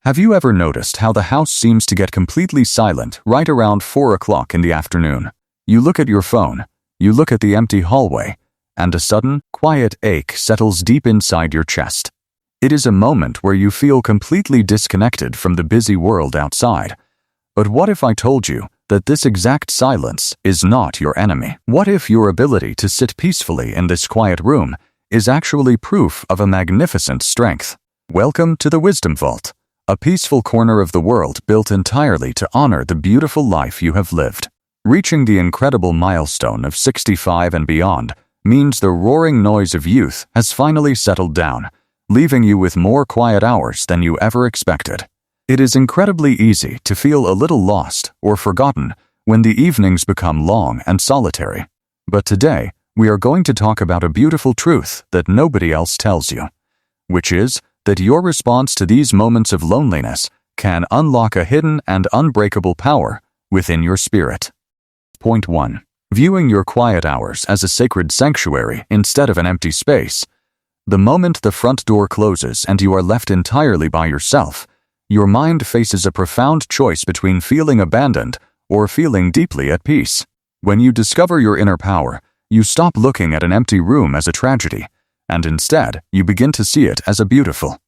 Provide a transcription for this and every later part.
Have you ever noticed how the house seems to get completely silent right around 4 o'clock in the afternoon? You look at your phone, you look at the empty hallway, and a sudden, quiet ache settles deep inside your chest. It is a moment where you feel completely disconnected from the busy world outside. But what if I told you that this exact silence is not your enemy? What if your ability to sit peacefully in this quiet room is actually proof of a magnificent strength? Welcome to the Wisdom Vault, a peaceful corner of the world built entirely to honor the beautiful life you have lived. Reaching the incredible milestone of 65 and beyond means the roaring noise of youth has finally settled down, leaving you with more quiet hours than you ever expected. It is incredibly easy to feel a little lost or forgotten when the evenings become long and solitary. But today, we are going to talk about a beautiful truth that nobody else tells you, which is that your response to these moments of loneliness can unlock a hidden and unbreakable power within your spirit. Point 1. Viewing your quiet hours as a sacred sanctuary instead of an empty space. The moment the front door closes and you are left entirely by yourself, your mind faces a profound choice between feeling abandoned or feeling deeply at peace. When you discover your inner power, you stop looking at an empty room as a tragedy, and instead you begin to see it as a beautiful,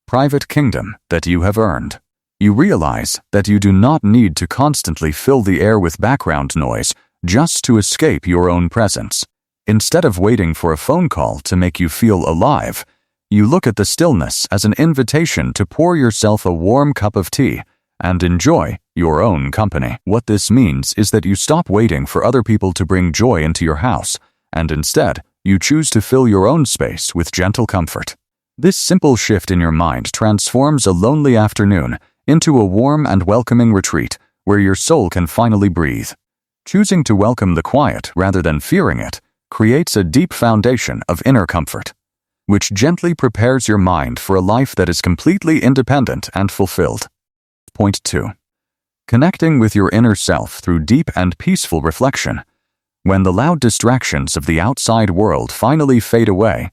private kingdom that you have earned. You realize that you do not need to constantly fill the air with background noise just to escape your own presence. Instead of waiting for a phone call to make you feel alive, you look at the stillness as an invitation to pour yourself a warm cup of tea and enjoy your own company. What this means is that you stop waiting for other people to bring joy into your house, and instead, you choose to fill your own space with gentle comfort. This simple shift in your mind transforms a lonely afternoon into a warm and welcoming retreat where your soul can finally breathe. Choosing to welcome the quiet rather than fearing it creates a deep foundation of inner comfort, which gently prepares your mind for a life that is completely independent and fulfilled. Point 2. Connecting with your inner self through deep and peaceful reflection. When the loud distractions of the outside world finally fade away,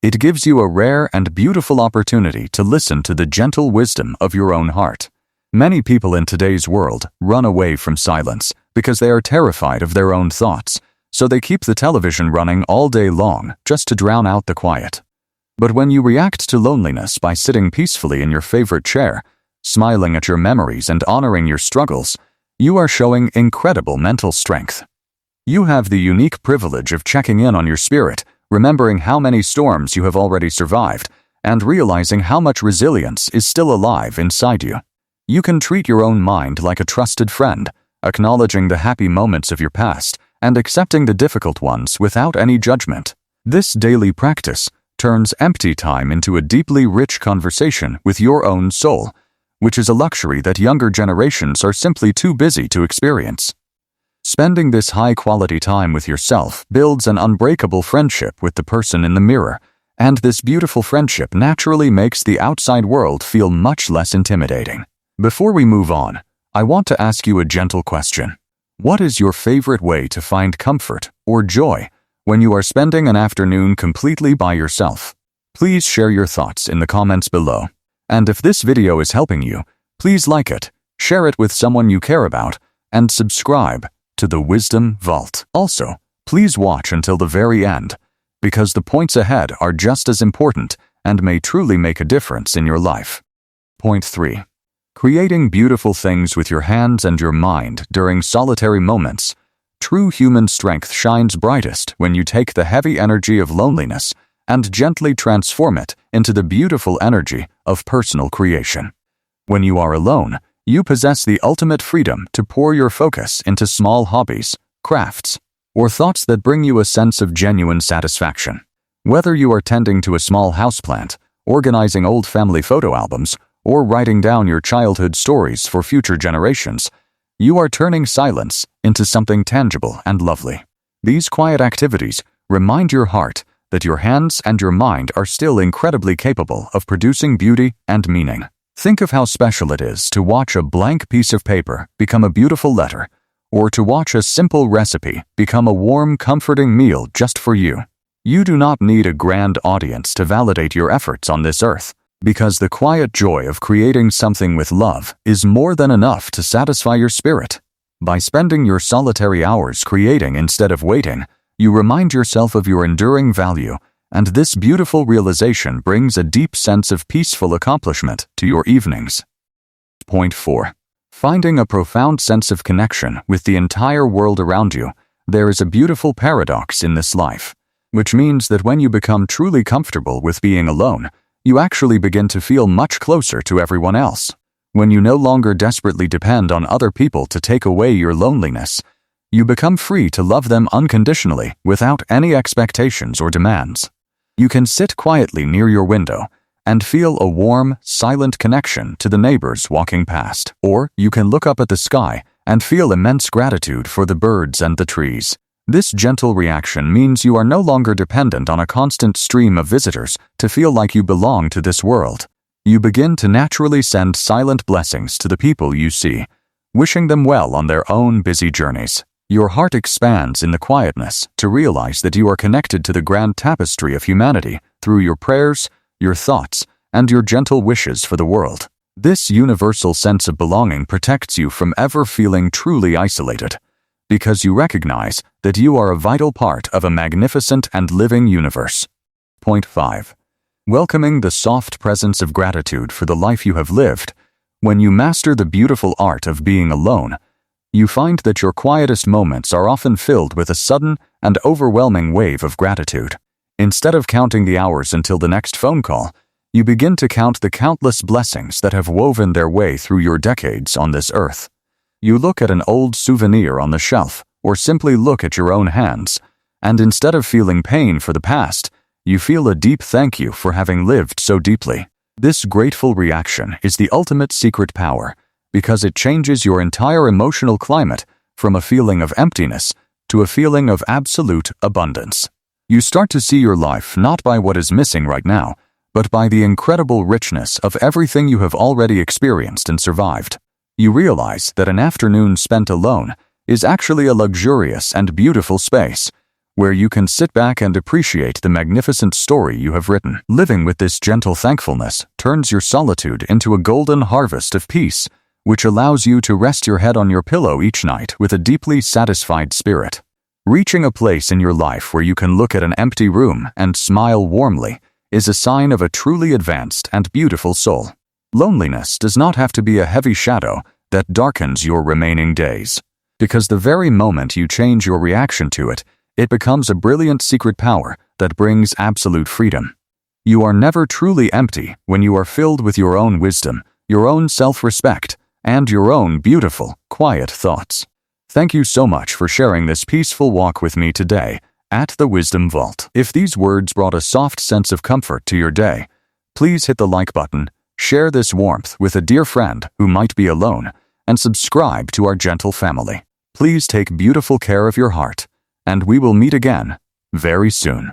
it gives you a rare and beautiful opportunity to listen to the gentle wisdom of your own heart. Many people in today's world run away from silence because they are terrified of their own thoughts, so they keep the television running all day long just to drown out the quiet. But when you react to loneliness by sitting peacefully in your favorite chair, smiling at your memories and honoring your struggles, you are showing incredible mental strength. You have the unique privilege of checking in on your spirit, remembering how many storms you have already survived, and realizing how much resilience is still alive inside you. You can treat your own mind like a trusted friend, acknowledging the happy moments of your past and accepting the difficult ones without any judgment. This daily practice turns empty time into a deeply rich conversation with your own soul, which is a luxury that younger generations are simply too busy to experience. Spending this high-quality time with yourself builds an unbreakable friendship with the person in the mirror, and this beautiful friendship naturally makes the outside world feel much less intimidating. Before we move on, I want to ask you a gentle question. What is your favorite way to find comfort or joy when you are spending an afternoon completely by yourself? Please share your thoughts in the comments below. And if this video is helping you, please like it, share it with someone you care about, and subscribe to the Wisdom Vault. Also, please watch until the very end, because the points ahead are just as important and may truly make a difference in your life. Point 3. Creating beautiful things with your hands and your mind during solitary moments. True human strength shines brightest when you take the heavy energy of loneliness and gently transform it into the beautiful energy of personal creation. When you are alone, you possess the ultimate freedom to pour your focus into small hobbies, crafts, or thoughts that bring you a sense of genuine satisfaction. Whether you are tending to a small houseplant, organizing old family photo albums, or writing down your childhood stories for future generations, you are turning silence into something tangible and lovely. These quiet activities remind your heart that your hands and your mind are still incredibly capable of producing beauty and meaning. Think of how special it is to watch a blank piece of paper become a beautiful letter, or to watch a simple recipe become a warm, comforting meal just for you. You do not need a grand audience to validate your efforts on this earth. Because the quiet joy of creating something with love is more than enough to satisfy your spirit. By spending your solitary hours creating instead of waiting, you remind yourself of your enduring value, and this beautiful realization brings a deep sense of peaceful accomplishment to your evenings. Point 4. Finding a profound sense of connection with the entire world around you. There is a beautiful paradox in this life, which means that when you become truly comfortable with being alone, you actually begin to feel much closer to everyone else. When you no longer desperately depend on other people to take away your loneliness, you become free to love them unconditionally without any expectations or demands. You can sit quietly near your window and feel a warm, silent connection to the neighbors walking past. Or you can look up at the sky and feel immense gratitude for the birds and the trees. This gentle reaction means you are no longer dependent on a constant stream of visitors to feel like you belong to this world. You begin to naturally send silent blessings to the people you see, wishing them well on their own busy journeys. Your heart expands in the quietness to realize that you are connected to the grand tapestry of humanity through your prayers, your thoughts, and your gentle wishes for the world. This universal sense of belonging protects you from ever feeling truly isolated, because you recognize that you are a vital part of a magnificent and living universe. Point 5. Welcoming the soft presence of gratitude for the life you have lived. When you master the beautiful art of being alone, you find that your quietest moments are often filled with a sudden and overwhelming wave of gratitude. Instead of counting the hours until the next phone call, you begin to count the countless blessings that have woven their way through your decades on this earth. You look at an old souvenir on the shelf, or simply look at your own hands, and instead of feeling pain for the past, you feel a deep thank you for having lived so deeply. This grateful reaction is the ultimate secret power, because it changes your entire emotional climate from a feeling of emptiness to a feeling of absolute abundance. You start to see your life not by what is missing right now, but by the incredible richness of everything you have already experienced and survived. You realize that an afternoon spent alone is actually a luxurious and beautiful space, where you can sit back and appreciate the magnificent story you have written. Living with this gentle thankfulness turns your solitude into a golden harvest of peace, which allows you to rest your head on your pillow each night with a deeply satisfied spirit. Reaching a place in your life where you can look at an empty room and smile warmly is a sign of a truly advanced and beautiful soul. Loneliness does not have to be a heavy shadow that darkens your remaining days, because the very moment you change your reaction to it, it becomes a brilliant secret power that brings absolute freedom. You are never truly empty when you are filled with your own wisdom, your own self-respect, and your own beautiful, quiet thoughts. Thank you so much for sharing this peaceful walk with me today at the Wisdom Vault. If these words brought a soft sense of comfort to your day, please hit the like button, share this warmth with a dear friend who might be alone, and subscribe to our gentle family. Please take beautiful care of your heart, and we will meet again very soon.